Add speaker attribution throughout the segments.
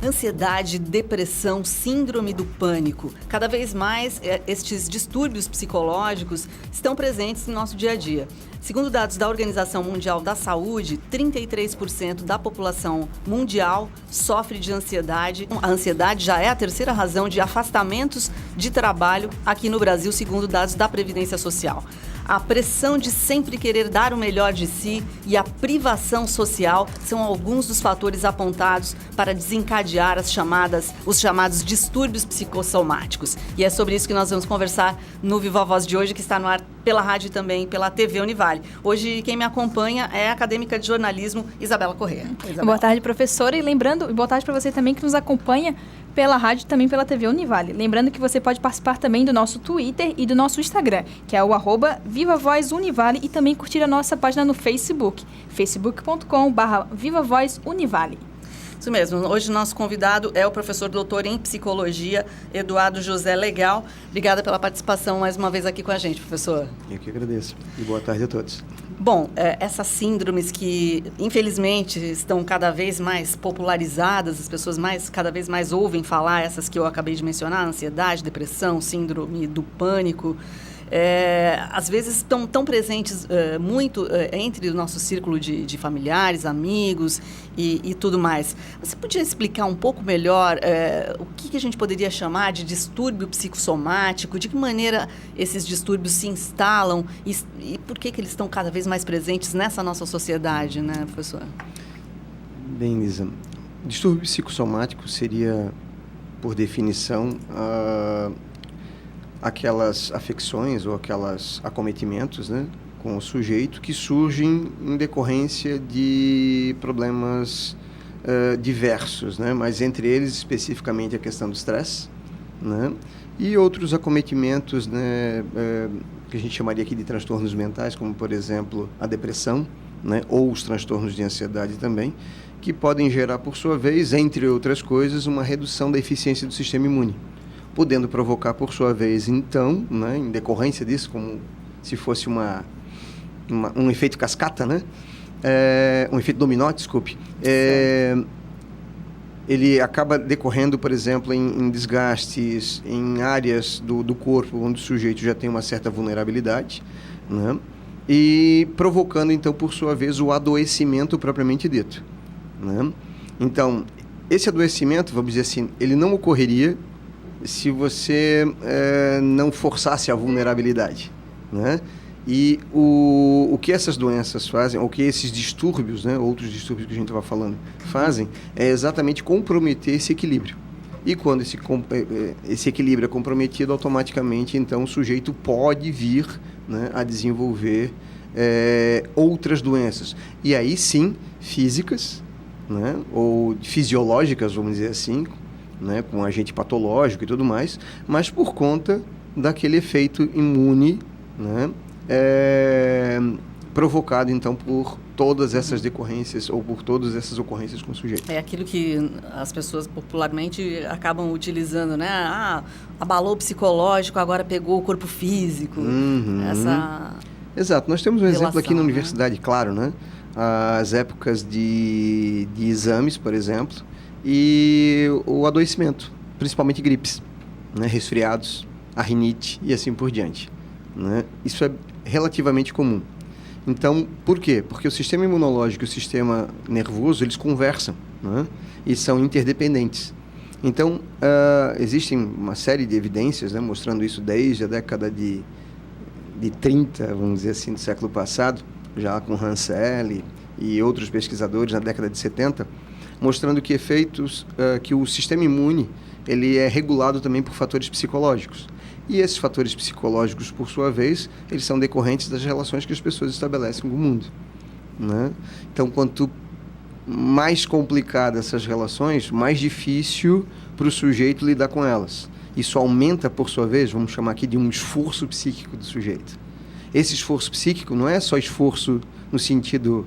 Speaker 1: Ansiedade, depressão, síndrome do pânico. Cada vez mais, estes distúrbios psicológicos estão presentes no nosso dia a dia. Segundo dados da Organização Mundial da Saúde, 33% da população mundial sofre de ansiedade. A ansiedade já é a terceira razão de afastamentos de trabalho aqui no Brasil, segundo dados da Previdência Social. A pressão de sempre querer dar o melhor de si e a privação social são alguns dos fatores apontados para desencadear os chamados distúrbios psicossomáticos. E é sobre isso que nós vamos conversar no Viva Voz de hoje, que está no ar pela rádio e também pela TV Univale. Hoje quem me acompanha é a acadêmica de jornalismo Isabela Corrêa. Isabela.
Speaker 2: Boa tarde, professora, e lembrando, boa tarde para você também que nos acompanha pela rádio e também pela TV Univale. Lembrando que você pode participar também do nosso Twitter e do nosso Instagram, que é o @VivaVozUnivale, e também curtir a nossa página no Facebook, facebook.com/VivaVozUnivale.
Speaker 1: Isso mesmo. Hoje o nosso convidado é o professor doutor em psicologia, Eduardo José Legal. Obrigada pela participação mais uma vez aqui com a gente, professor.
Speaker 3: Eu que agradeço. E boa tarde a todos.
Speaker 1: Bom, essas síndromes que, infelizmente, estão cada vez mais popularizadas, as pessoas cada vez mais ouvem falar, essas que eu acabei de mencionar, ansiedade, depressão, síndrome do pânico, às vezes estão tão presentes muito entre o nosso círculo de familiares, amigos e tudo mais. Você podia explicar um pouco melhor o que a gente poderia chamar de distúrbio psicossomático, de que maneira esses distúrbios se instalam e por que eles estão cada vez mais presentes nessa nossa sociedade, né, professor?
Speaker 3: Bem, Lisa, distúrbio psicossomático seria, por definição, aquelas afecções ou aquelas acometimentos, né, com o sujeito que surgem em decorrência de problemas diversos, né, mas entre eles especificamente a questão do estresse, né, e outros acometimentos, né, que a gente chamaria aqui de transtornos mentais, como por exemplo a depressão, né, ou os transtornos de ansiedade também, que podem gerar por sua vez, entre outras coisas, uma redução da eficiência do sistema imune, podendo provocar, por sua vez, então, né, em decorrência disso, como se fosse um efeito cascata, né, um efeito dominó, desculpe, ele acaba decorrendo, por exemplo, em desgastes em áreas do corpo onde o sujeito já tem uma certa vulnerabilidade, né, e provocando, então, por sua vez, o adoecimento propriamente dito, né. Então, esse adoecimento, vamos dizer assim, ele não ocorreria se você não forçasse a vulnerabilidade, né? E o que essas doenças fazem, ou que esses distúrbios, né, outros distúrbios que a gente estava falando, fazem, é exatamente comprometer esse equilíbrio. E quando esse equilíbrio é comprometido, automaticamente, então, o sujeito pode vir, né, a desenvolver outras doenças. E aí, sim, físicas, né, ou fisiológicas, vamos dizer assim, né, com agente patológico e tudo mais, mas por conta daquele efeito imune, né, provocado, então, por todas essas decorrências ou por todas essas ocorrências com o sujeito.
Speaker 1: É aquilo que as pessoas popularmente acabam utilizando, né? Abalou o psicológico, agora pegou o corpo físico.
Speaker 3: Exato. Nós temos um
Speaker 1: relação,
Speaker 3: exemplo aqui na
Speaker 1: né?
Speaker 3: universidade, claro, né? As épocas de exames, por exemplo, e o adoecimento, principalmente gripes, né? Resfriados, a rinite e assim por diante, né? Isso é relativamente comum. Então, por quê? Porque o sistema imunológico e o sistema nervoso, eles conversam, né? E são interdependentes. Então, existem uma série de evidências, né, mostrando isso desde a década de 30, vamos dizer assim, do século passado, já com Hansel e outros pesquisadores na década de 70, mostrando que que o sistema imune, ele é regulado também por fatores psicológicos. E esses fatores psicológicos, por sua vez, eles são decorrentes das relações que as pessoas estabelecem com o mundo, né? Então, quanto mais complicadas essas relações, mais difícil para o sujeito lidar com elas. Isso aumenta, por sua vez, vamos chamar aqui de um esforço psíquico do sujeito. Esse esforço psíquico não é só esforço no sentido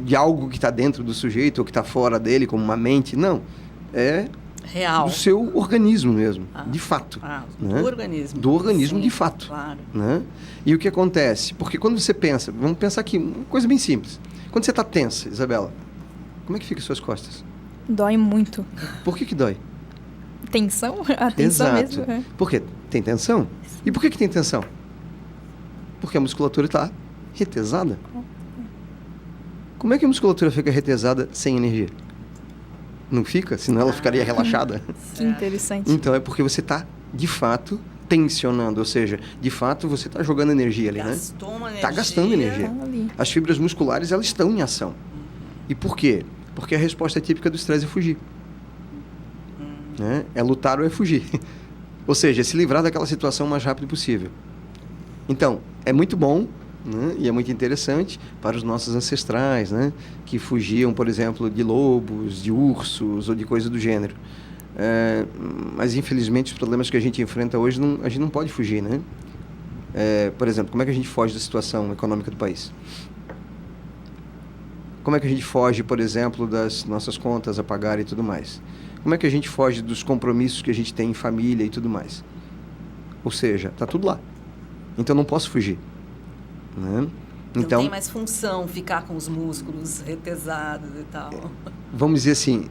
Speaker 3: de algo que está dentro do sujeito ou que está fora dele, como uma mente, não. É
Speaker 1: Real.
Speaker 3: do seu organismo mesmo, de fato.
Speaker 1: Do
Speaker 3: né?
Speaker 1: organismo.
Speaker 3: Do organismo
Speaker 1: Sim,
Speaker 3: de fato.
Speaker 1: Claro.
Speaker 3: Né? E o que acontece? Porque quando você pensa, vamos pensar aqui, uma coisa bem simples. Quando você está tensa, Isabela, como é que ficam as suas costas?
Speaker 2: Dói muito.
Speaker 3: Por que dói?
Speaker 2: Tensão? A tensão
Speaker 3: Exato.
Speaker 2: mesmo. É.
Speaker 3: Por quê? Tem tensão? E por que tem tensão? Porque a musculatura está retesada. Como é que a musculatura fica retesada sem energia? Não fica? Senão ela ficaria relaxada.
Speaker 2: Que interessante.
Speaker 3: Então é porque você está, de fato, tensionando. Ou seja, de fato, você está jogando energia ali,
Speaker 1: Gastou uma energia.
Speaker 3: Está gastando energia.
Speaker 2: Tá ali.
Speaker 3: As fibras musculares, elas estão em ação. E por quê? Porque a resposta típica do estresse é fugir. Né? É lutar ou é fugir. Ou seja, é se livrar daquela situação o mais rápido possível. Então, é muito bom, né? E é muito interessante para os nossos ancestrais, né? Que fugiam, por exemplo, de lobos, de ursos ou de coisa do gênero. Mas, infelizmente, os problemas que a gente enfrenta hoje, a gente não pode fugir, né? Por exemplo, como é que a gente foge da situação econômica do país? Como é que a gente foge, por exemplo, das nossas contas a pagar e tudo mais? Como é que a gente foge dos compromissos que a gente tem em família e tudo mais? Ou seja, está tudo lá. Então, não posso fugir. Né?
Speaker 1: Então, não tem mais função ficar com os músculos retesados e tal.
Speaker 3: Vamos dizer assim,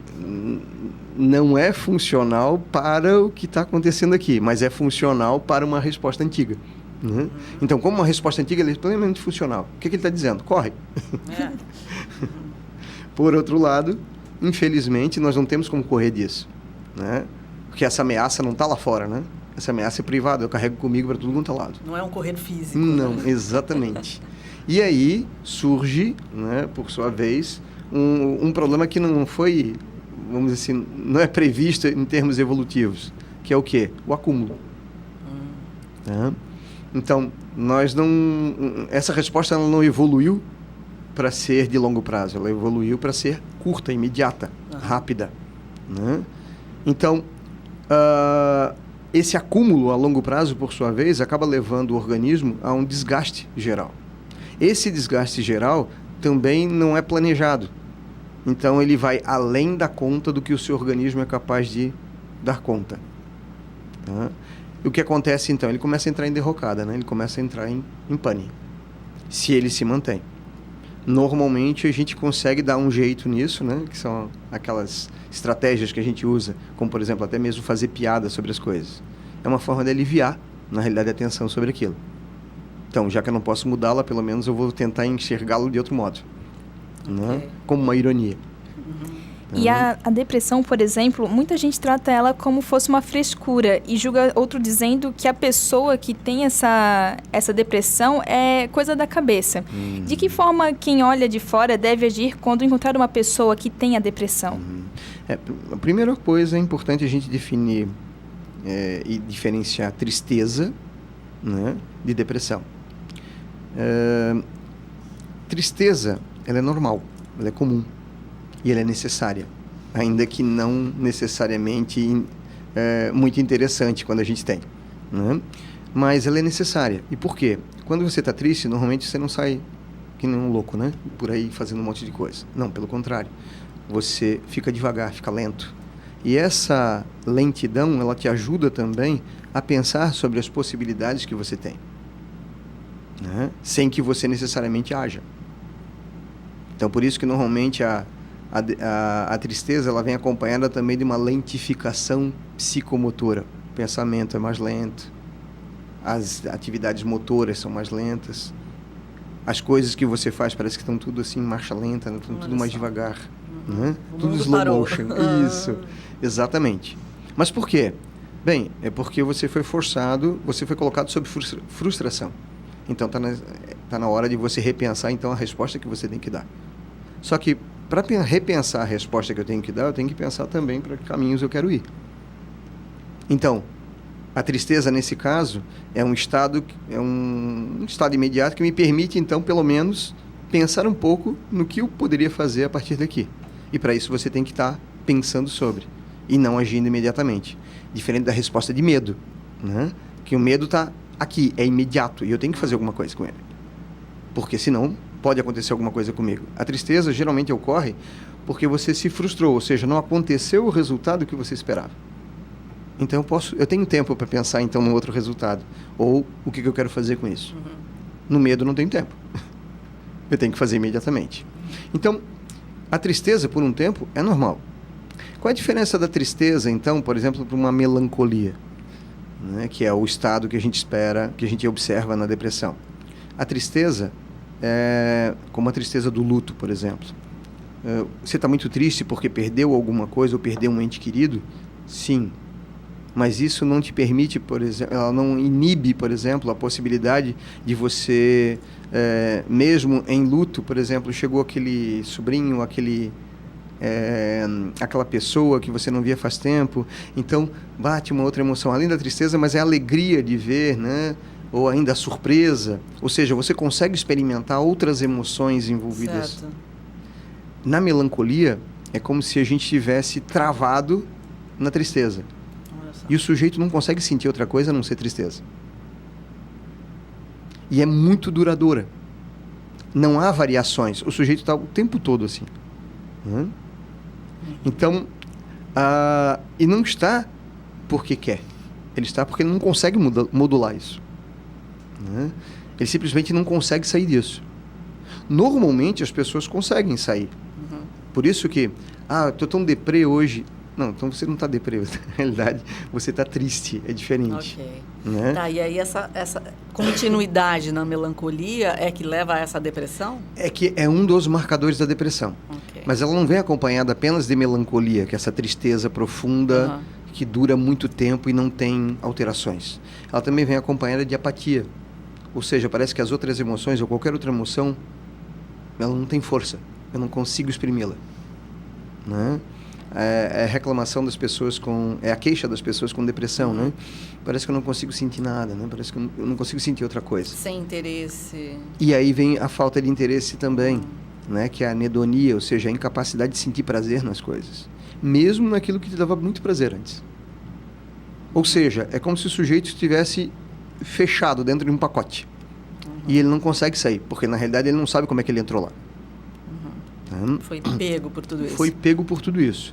Speaker 3: não é funcional para o que está acontecendo aqui, mas é funcional para uma resposta antiga. Né? Então, como uma resposta antiga, ele é plenamente funcional. O que ele está dizendo? Corre. Por outro lado, infelizmente, nós não temos como correr disso. Né? Porque essa ameaça não está lá fora, né? Essa ameaça é privada, eu carrego comigo para tudo quanto é lado.
Speaker 1: Não é um correr físico.
Speaker 3: Não,
Speaker 1: né?
Speaker 3: exatamente. E aí surge, né, por sua vez, um problema que não foi, vamos dizer assim, não é previsto em termos evolutivos, que é o quê? O acúmulo. Tá? Então, essa resposta ela não evoluiu para ser de longo prazo, ela evoluiu para ser curta, imediata, rápida. Né? Então, esse acúmulo a longo prazo, por sua vez, acaba levando o organismo a um desgaste geral. Esse desgaste geral também não é planejado. Então, ele vai além da conta do que o seu organismo é capaz de dar conta. Tá? E o que acontece, então? Ele começa a entrar em derrocada, né? Ele começa a entrar em pane, se ele se mantém. Normalmente, a gente consegue dar um jeito nisso, né? Que são aquelas estratégias que a gente usa, como, por exemplo, até mesmo fazer piada sobre as coisas. É uma forma de aliviar, na realidade, a tensão sobre aquilo. Então, já que eu não posso mudá-la, pelo menos eu vou tentar enxergá-lo de outro modo. Né? Como uma ironia.
Speaker 2: E a depressão, por exemplo, muita gente trata ela como fosse uma frescura e julga outro dizendo que a pessoa que tem essa depressão é coisa da cabeça. De que forma quem olha de fora deve agir quando encontrar uma pessoa que tem a depressão?
Speaker 3: A primeira coisa é importante a gente definir e diferenciar tristeza, né, de depressão. Tristeza, ela é normal, ela é comum. E ela é necessária, ainda que não necessariamente muito interessante quando a gente tem. Né? Mas ela é necessária. E por quê? Quando você está triste, normalmente você não sai que nem um louco, né? Por aí fazendo um monte de coisa. Não, pelo contrário. Você fica devagar, fica lento. E essa lentidão, ela te ajuda também a pensar sobre as possibilidades que você tem. Né? Sem que você necessariamente haja. Então, por isso que normalmente a tristeza ela vem acompanhada também de uma lentificação psicomotora. O pensamento é mais lento, as atividades motoras são mais lentas, as coisas que você faz parece que estão tudo assim em marcha lenta, né? Estão tudo mais devagar. Né? Tudo slow motion. Isso, exatamente. Mas por quê? Bem, é porque você foi forçado, você foi colocado sob frustração. Então tá na hora de você repensar então a resposta que você tem que dar. Só que para repensar a resposta que eu tenho que dar, eu tenho que pensar também para que caminhos eu quero ir. Então, a tristeza, nesse caso, é um estado imediato que me permite, então, pelo menos, pensar um pouco no que eu poderia fazer a partir daqui. E para isso você tem que estar pensando sobre e não agindo imediatamente. Diferente da resposta de medo, né? Que o medo está aqui, é imediato, e eu tenho que fazer alguma coisa com ele. Porque senão pode acontecer alguma coisa comigo. A tristeza geralmente ocorre porque você se frustrou, ou seja, não aconteceu o resultado que você esperava. Então eu tenho tempo para pensar então no outro resultado, ou o que eu quero fazer com isso. No medo não tenho tempo. Eu tenho que fazer imediatamente. Então, a tristeza por um tempo é normal. Qual é a diferença da tristeza, então, por exemplo, para uma melancolia, né, que é o estado que a gente espera, que a gente observa na depressão? A tristeza é como a tristeza do luto, por exemplo. Você está muito triste porque perdeu alguma coisa ou perdeu um ente querido? Sim. Mas isso não te permite, por exemplo, ela não inibe, por exemplo, a possibilidade de você, mesmo em luto, por exemplo, chegou aquele sobrinho, aquela pessoa que você não via faz tempo, então bate uma outra emoção, além da tristeza, mas é a alegria de ver, né? Ou ainda a surpresa, ou seja, você consegue experimentar outras emoções envolvidas.
Speaker 1: Certo.
Speaker 3: Na melancolia, é como se a gente tivesse travado na tristeza. E o sujeito não consegue sentir outra coisa a não ser tristeza. E é muito duradoura. Não há variações. O sujeito está o tempo todo assim. Então, e não está porque quer. Ele está porque ele não consegue modular isso. Ele simplesmente não consegue sair disso. Normalmente as pessoas conseguem sair. Por isso que, estou tão deprê hoje. Não, então você não está deprê, na realidade você está triste, é diferente.
Speaker 1: Ok.
Speaker 3: Né?
Speaker 1: Tá, e aí essa continuidade na melancolia é que leva a essa depressão?
Speaker 3: É que é um dos marcadores da depressão.
Speaker 1: Okay.
Speaker 3: Mas ela não vem acompanhada apenas de melancolia, que é essa tristeza profunda, que dura muito tempo e não tem alterações. Ela também vem acompanhada de apatia. Ou seja, parece que as outras emoções ou qualquer outra emoção, ela não tem força. Eu não consigo exprimi-la. Né? É a reclamação das pessoas é a queixa das pessoas com depressão, né? Parece que eu não consigo sentir nada, né? Parece que eu não consigo sentir outra coisa.
Speaker 1: Sem interesse.
Speaker 3: E aí vem a falta de interesse também, né? Que é a anedonia, ou seja, a incapacidade de sentir prazer nas coisas. Mesmo naquilo que te dava muito prazer antes. Ou seja, é como se o sujeito estivesse fechado dentro de um pacote. E ele não consegue sair, porque na realidade ele não sabe como é que ele entrou lá.
Speaker 1: Foi pego por tudo isso.
Speaker 3: Foi pego por tudo isso.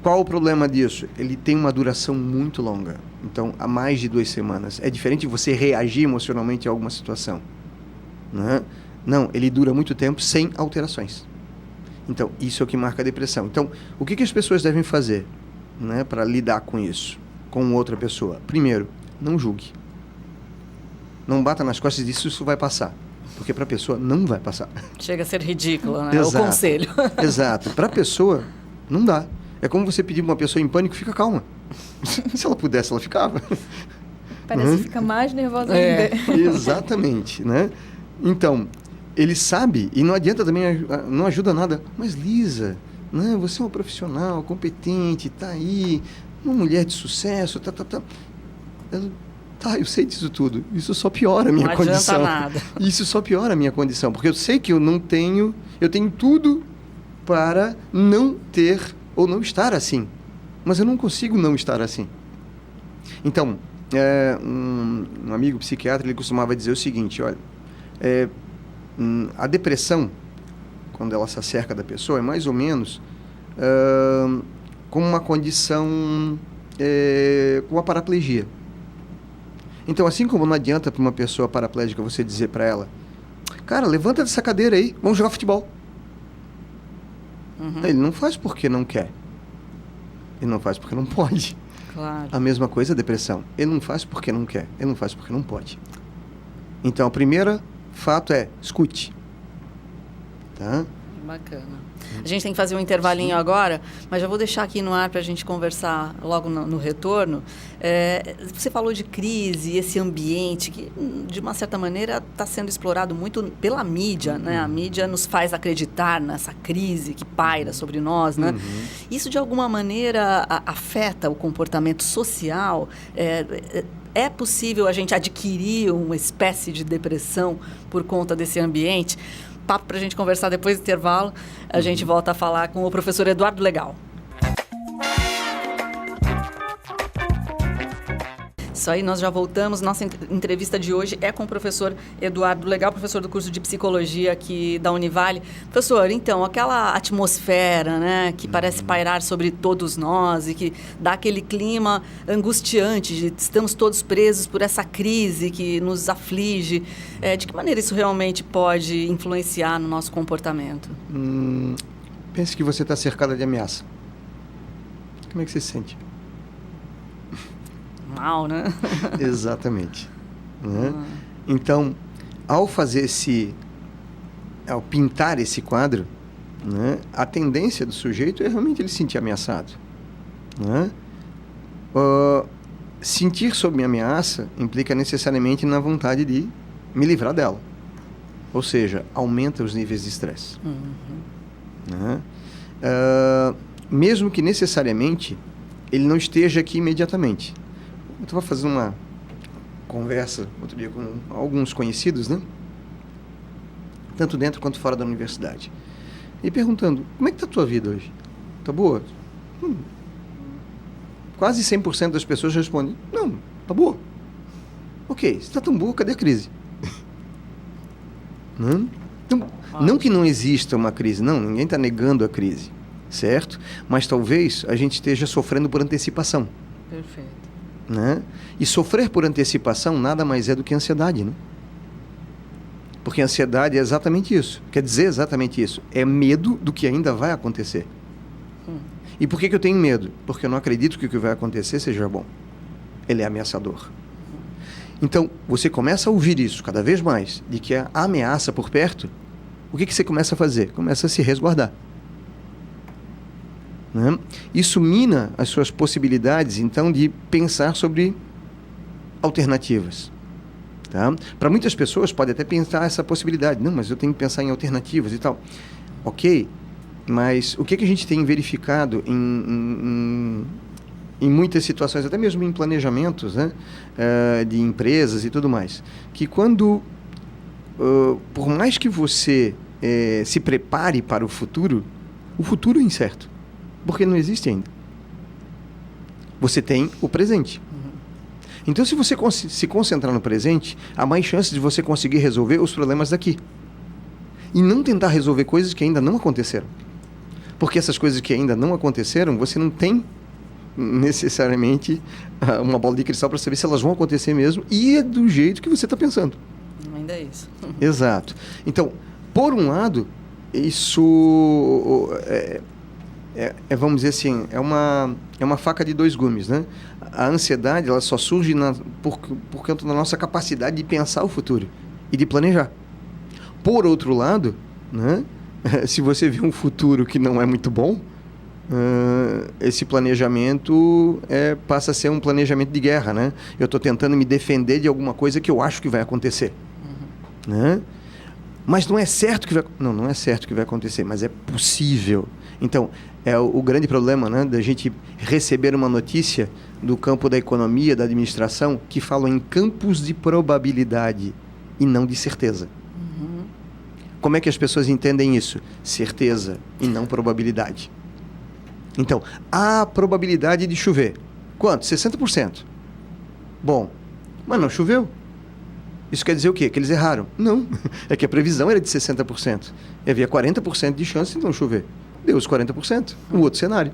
Speaker 3: Qual o problema disso? Ele tem uma duração muito longa. Então, há mais de 2 semanas. É diferente de você reagir emocionalmente a alguma situação. Né? Não, ele dura muito tempo sem alterações. Então, isso é o que marca a depressão. Então, o que as pessoas devem fazer, né, para lidar com isso, com outra pessoa? Primeiro, não julgue. Não bata nas costas e diz isso vai passar. Porque para a pessoa não vai passar.
Speaker 1: Chega a ser ridículo, né?
Speaker 3: Exato.
Speaker 1: O conselho.
Speaker 3: Exato. Para a pessoa, não dá. É como você pedir para uma pessoa em pânico, fica calma. Se ela pudesse, ela ficava.
Speaker 2: Parece que fica mais nervosa ainda.
Speaker 3: Exatamente, né? Então, ele sabe, e não adianta também, não ajuda nada. Mas, Lisa, né, você é uma profissional, competente, tá aí, uma mulher de sucesso, eu sei disso tudo. Isso só piora a minha condição.
Speaker 1: Não adianta nada.
Speaker 3: Isso só piora a minha condição, porque eu sei que eu tenho tudo para não ter ou não estar assim. Mas eu não consigo não estar assim. Então, um amigo psiquiatra, ele costumava dizer o seguinte, olha, a depressão, quando ela se acerca da pessoa, é mais ou menos como uma condição com a paraplegia. Então, assim como não adianta para uma pessoa paraplégica você dizer para ela, cara, levanta dessa cadeira aí, vamos jogar futebol. Ele não faz porque não quer. Ele não faz porque não pode.
Speaker 1: Claro.
Speaker 3: A mesma coisa a depressão. Ele não faz porque não quer. Ele não faz porque não pode. Então, o primeiro fato é, escute. Tá?
Speaker 1: Bacana. A gente tem que fazer um intervalinho agora, mas já vou deixar aqui no ar para a gente conversar logo no retorno. Você falou de crise, esse ambiente que, de uma certa maneira, está sendo explorado muito pela mídia, né? A mídia nos faz acreditar nessa crise que paira sobre nós, né? Isso, de alguma maneira, afeta o comportamento social? É possível a gente adquirir uma espécie de depressão por conta desse ambiente? Papo para a gente conversar depois do intervalo. A gente volta a falar com o professor Eduardo Legal. Isso aí, nós já voltamos. Nossa entrevista de hoje é com o professor Eduardo Legal, professor do curso de Psicologia aqui da Univale. Professor, então, aquela atmosfera, né, que parece pairar sobre todos nós e que dá aquele clima angustiante de estamos todos presos por essa crise que nos aflige. De que maneira isso realmente pode influenciar no nosso comportamento?
Speaker 3: Pense que você está cercada de ameaça. Como é que você se sente?
Speaker 1: Mal, né?
Speaker 3: Exatamente. Né? Então, ao pintar esse quadro, né, a tendência do sujeito é realmente ele se sentir ameaçado. Né? Sentir sob ameaça implica necessariamente na vontade de me livrar dela. Ou seja, aumenta os níveis de estresse. Né? Mesmo que necessariamente ele não esteja aqui imediatamente. Eu estava fazendo uma conversa outro dia com alguns conhecidos, né? Tanto dentro quanto fora da universidade. E perguntando, como é que está a tua vida hoje? Tá boa? Quase 100% das pessoas respondem, não, tá boa. Ok, se está tão boa, cadê a crise? Não que não exista uma crise, não, ninguém está negando a crise, certo? Mas talvez a gente esteja sofrendo por antecipação.
Speaker 1: Perfeito.
Speaker 3: Né? E sofrer por antecipação nada mais é do que ansiedade, né? Porque a ansiedade é exatamente isso, quer dizer exatamente isso, é medo do que ainda vai acontecer. E por que eu tenho medo? Porque eu não acredito que o que vai acontecer seja bom. Ele é ameaçador. Então, você começa a ouvir isso cada vez mais, de que há ameaça por perto, o que você começa a fazer? Começa a se resguardar. Né? Isso mina as suas possibilidades, então, de pensar sobre alternativas. Tá? Para muitas pessoas pode até pensar essa possibilidade. Não, mas eu tenho que pensar em alternativas e tal. Ok, mas o que a gente tem verificado em muitas situações, até mesmo em planejamentos, né, de empresas e tudo mais, que quando, por mais que você se prepare para o futuro é incerto. Porque não existe ainda. Você tem o presente. Então, se você se concentrar no presente, há mais chances de você conseguir resolver os problemas daqui. E não tentar resolver coisas que ainda não aconteceram. Porque essas coisas que ainda não aconteceram, você não tem necessariamente uma bola de cristal para saber se elas vão acontecer mesmo e é do jeito que você está pensando.
Speaker 1: Ainda é isso.
Speaker 3: Exato. Então, por um lado, isso vamos dizer assim, é uma faca de dois gumes, né? A ansiedade, ela só surge por conta da nossa capacidade de pensar o futuro e de planejar. Por outro lado, né, se você vê um futuro que não é muito bom, esse planejamento passa a ser um planejamento de guerra, né? Eu estou tentando me defender de alguma coisa que eu acho que vai acontecer. Né? Mas não é certo que vai... Não é certo que vai acontecer, mas é possível. Então, é o grande problema, né, da gente receber uma notícia do campo da economia, da administração, que falam em campos de probabilidade e não de certeza. Como é que as pessoas entendem isso? Certeza e não probabilidade. Então, há probabilidade de chover. Quanto? 60%. Bom, mas não choveu. Isso quer dizer o quê? Que eles erraram? Não. É que a previsão era de 60%. E havia 40% de chance de não chover. Deu os 40%. O outro cenário.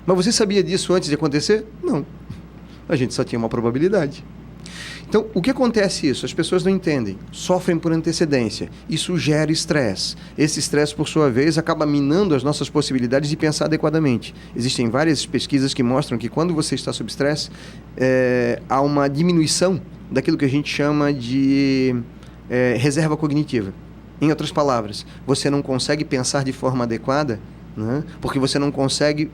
Speaker 3: Mas você sabia disso antes de acontecer? Não. A gente só tinha uma probabilidade. Então, o que acontece isso? As pessoas não entendem, sofrem por antecedência. Isso gera estresse. Esse estresse, por sua vez, acaba minando as nossas possibilidades de pensar adequadamente. Existem várias pesquisas que mostram que quando você está sob estresse, há uma diminuição daquilo que a gente chama de reserva cognitiva. Em outras palavras, você não consegue pensar de forma adequada, né? Porque você não consegue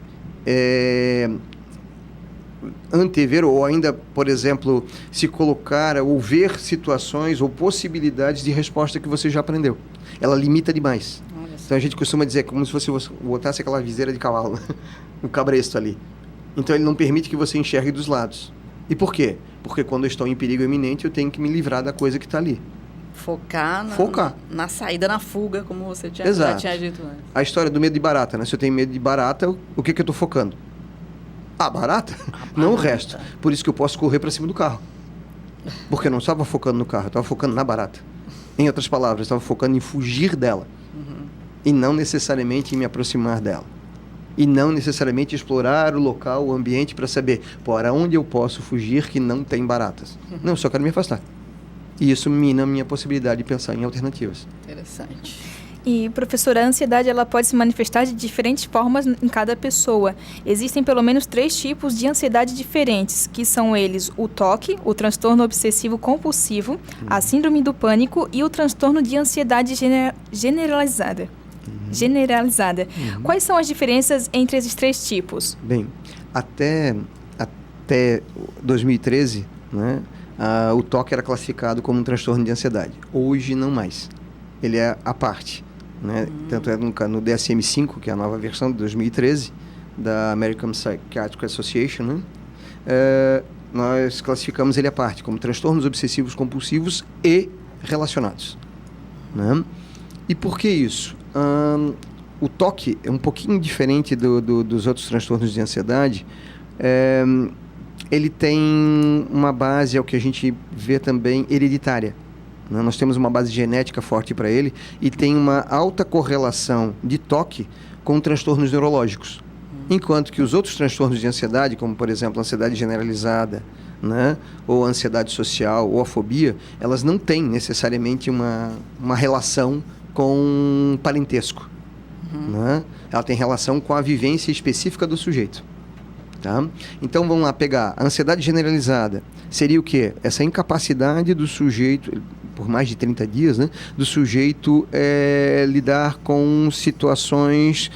Speaker 3: antever ou ainda, por exemplo, se colocar ou ver situações ou possibilidades de resposta que você já aprendeu. Ela limita demais. Então a gente costuma dizer como se você botasse aquela viseira de cavalo, o cabresto ali. Então ele não permite que você enxergue dos lados. E por quê? Porque quando eu estou em perigo iminente, eu tenho que me livrar da coisa que está ali.
Speaker 1: Focar na saída, na fuga, como você já tinha dito antes.
Speaker 3: A história do medo de barata, né? Se eu tenho medo de barata, o que eu estou focando? A barata, não o resto. Por isso que eu posso correr para cima do carro. Porque eu não estava focando no carro, eu estava focando na barata. Em outras palavras, eu estava focando em fugir dela. E não necessariamente em me aproximar dela. E não necessariamente explorar o local, o ambiente, para saber para onde eu posso fugir que não tem baratas. Não, eu só quero me afastar. E isso mina a minha possibilidade de pensar em alternativas.
Speaker 1: Interessante.
Speaker 2: E, professora, a ansiedade ela pode se manifestar de diferentes formas em cada pessoa. Existem pelo menos 3 tipos de ansiedade diferentes, que são eles o TOC, o transtorno obsessivo compulsivo, a síndrome do pânico e o transtorno de ansiedade generalizada. Quais são as diferenças entre esses 3 tipos?
Speaker 3: Bem, até 2013, né, o TOC era classificado como um transtorno de ansiedade. Hoje, não mais. Ele é à parte. Né? Tanto é no DSM-5, que é a nova versão de 2013, da American Psychiatric Association, né? Nós classificamos ele à parte, como transtornos obsessivos compulsivos e relacionados. Né? E por que isso? O TOC é um pouquinho diferente dos outros transtornos de ansiedade. Ele tem uma base, é o que a gente vê também, hereditária. Nós temos uma base genética forte para ele e tem uma alta correlação de TOC com transtornos neurológicos. Enquanto que os outros transtornos de ansiedade, como por exemplo a ansiedade generalizada, né, ou a ansiedade social ou a fobia, elas não têm necessariamente uma relação com parentesco. Né? Ela tem relação com a vivência específica do sujeito. Tá? Então vamos lá pegar a ansiedade generalizada. Seria o quê? Essa incapacidade do sujeito, por mais de 30 dias, né, do sujeito lidar com situações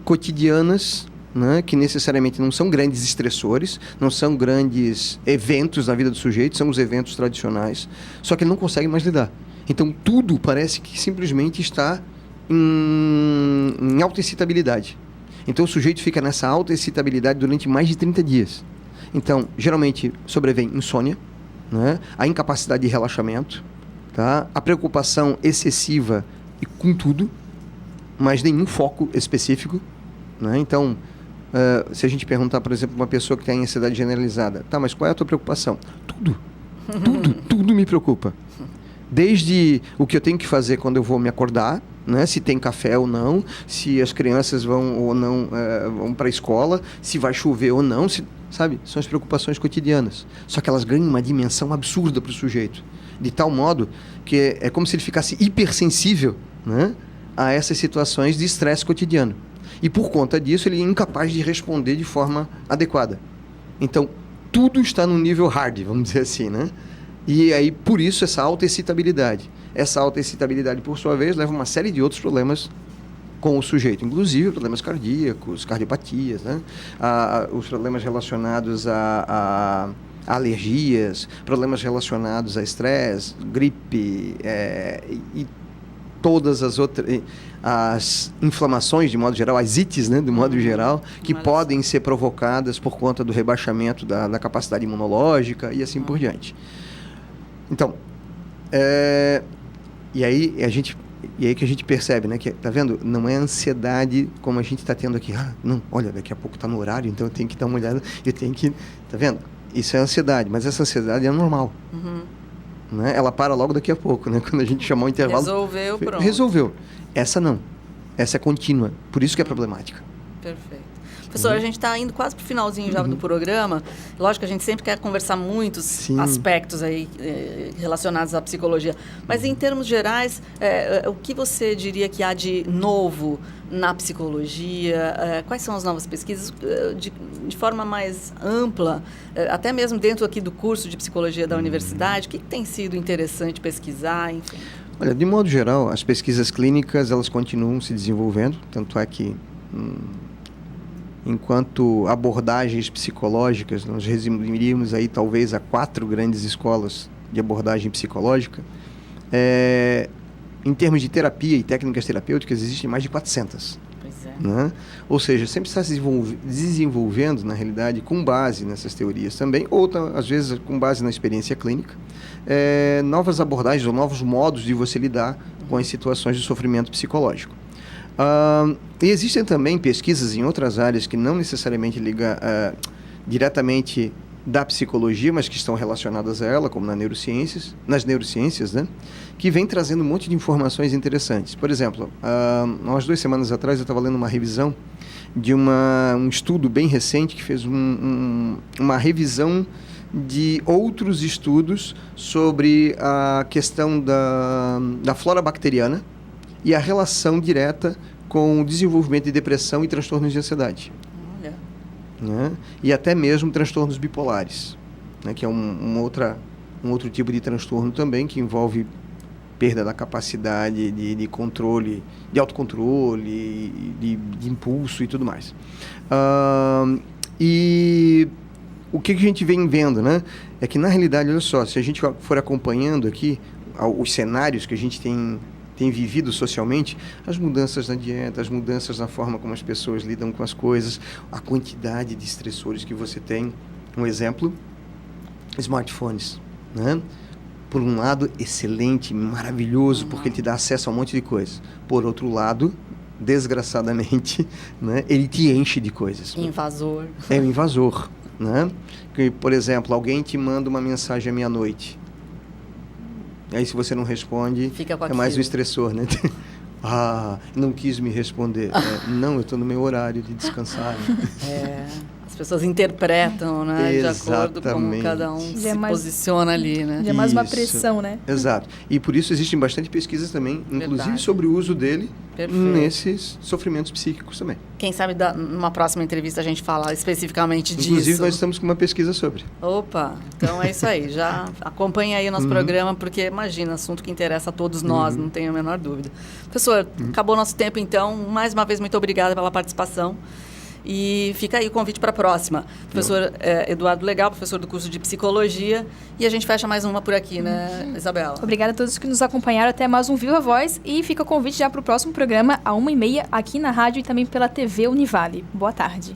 Speaker 3: cotidianas, né, que necessariamente não são grandes estressores, não são grandes eventos na vida do sujeito, são os eventos tradicionais, só que ele não consegue mais lidar. Então tudo parece que simplesmente está em alta excitabilidade. Então o sujeito fica nessa alta excitabilidade durante mais de 30 dias. Então, geralmente sobrevém insônia, né? A incapacidade de relaxamento, tá? A preocupação excessiva e com tudo, mas nenhum foco específico, né? Então, se a gente perguntar, por exemplo, uma pessoa que tem ansiedade generalizada, tá, mas qual é a tua preocupação? Tudo me preocupa. Desde o que eu tenho que fazer quando eu vou me acordar, né? Se tem café ou não, se as crianças vão ou não vão para a escola, se vai chover ou não, sabe? São as preocupações cotidianas. Só que elas ganham uma dimensão absurda para o sujeito, de tal modo que é como se ele ficasse hipersensível, né, a essas situações de estresse cotidiano. E por conta disso ele é incapaz de responder de forma adequada. Então, tudo está no nível hard, vamos dizer assim, né? E aí, por isso, essa alta excitabilidade. Essa alta excitabilidade, por sua vez, leva a uma série de outros problemas com o sujeito, inclusive problemas cardíacos, cardiopatias, né? Os problemas relacionados a alergias, problemas relacionados a estresse, gripe, e todas as outras, as inflamações, de modo geral, as ites, né, de modo geral, que podem ser provocadas por conta do rebaixamento da capacidade imunológica e assim por diante. Então, e aí que a gente percebe, né, que, tá vendo, não é ansiedade como a gente está tendo aqui, não, olha, daqui a pouco está no horário, então eu tenho que dar uma olhada, eu tenho que, tá vendo? Isso é ansiedade, mas essa ansiedade é normal. Né? Ela para logo daqui a pouco, né? Quando a gente chamar o intervalo.
Speaker 1: Resolveu, pronto.
Speaker 3: Resolveu. Essa não. Essa é contínua. Por isso que é problemática.
Speaker 1: Perfeito. Professor, a gente está indo quase para o finalzinho já do programa. Lógico que a gente sempre quer conversar muitos aspectos aí relacionados à psicologia. Mas em termos gerais, o que você diria que há de novo na psicologia? Quais são as novas pesquisas? De forma mais ampla, até mesmo dentro aqui do curso de psicologia da universidade, o que tem sido interessante pesquisar, enfim?
Speaker 3: Olha, de modo geral, as pesquisas clínicas, elas continuam se desenvolvendo, tanto é que enquanto abordagens psicológicas, nós resumiríamos aí talvez a 4 grandes escolas de abordagem psicológica. Em termos de terapia e técnicas terapêuticas, existem mais de 400.
Speaker 1: Pois é.
Speaker 3: Né? Ou seja, sempre está se desenvolvendo, na realidade, com base nessas teorias também, ou às vezes com base na experiência clínica, novas abordagens ou novos modos de você lidar com as situações de sofrimento psicológico. E existem também pesquisas em outras áreas que não necessariamente ligam diretamente da psicologia, mas que estão relacionadas a ela, como nas neurociências, né? Que vem trazendo um monte de informações interessantes. Por exemplo, umas 2 semanas atrás eu estava lendo uma revisão de um estudo bem recente que fez uma revisão de outros estudos sobre a questão da flora bacteriana e a relação direta com o desenvolvimento de depressão e transtornos de ansiedade.
Speaker 1: Olha.
Speaker 3: Né? E até mesmo transtornos bipolares, né? Que é um outro tipo de transtorno também, que envolve perda da capacidade de controle, de autocontrole, de impulso e tudo mais. E o que a gente vem vendo, né? É que, na realidade, olha só, se a gente for acompanhando aqui os cenários que a gente tem vivido socialmente, as mudanças na dieta, as mudanças na forma como as pessoas lidam com as coisas, a quantidade de estressores que você tem. Um exemplo, smartphones, né? Por um lado, excelente, maravilhoso, porque ele te dá acesso a um monte de coisas. Por outro lado, desgraçadamente, né, ele te enche de coisas.
Speaker 1: Invasor.
Speaker 3: É um invasor, né? Que, por exemplo, alguém te manda uma mensagem à meia-noite. Aí, se você não responde,
Speaker 1: fica com
Speaker 3: é mais um estressor, né? Não quis me responder. Não, eu estou no meu horário de descansar. Né?
Speaker 1: As pessoas interpretam, né?
Speaker 3: Exatamente.
Speaker 1: De acordo com como cada um se posiciona ali, né?
Speaker 2: É mais uma pressão, né?
Speaker 3: Exato. E por isso existem bastante pesquisas também, inclusive
Speaker 1: Verdade.
Speaker 3: sobre o uso dele
Speaker 1: Perfeito.
Speaker 3: nesses sofrimentos psíquicos também.
Speaker 1: Quem sabe numa próxima entrevista a gente falar especificamente disso.
Speaker 3: Inclusive nós estamos com uma pesquisa sobre.
Speaker 1: Opa, então é isso aí. Já acompanha aí o nosso programa, porque imagina, assunto que interessa a todos nós, não tenho a menor dúvida. Professor, acabou nosso tempo então. Mais uma vez, muito obrigada pela participação. E fica aí o convite para a próxima. Professor Eduardo Legal, professor do curso de Psicologia. E a gente fecha mais uma por aqui, né, Isabela?
Speaker 2: Obrigada a todos que nos acompanharam. Até mais um Viva Voz. E fica o convite já para o próximo programa, às 1h30, aqui na rádio e também pela TV Univale. Boa tarde.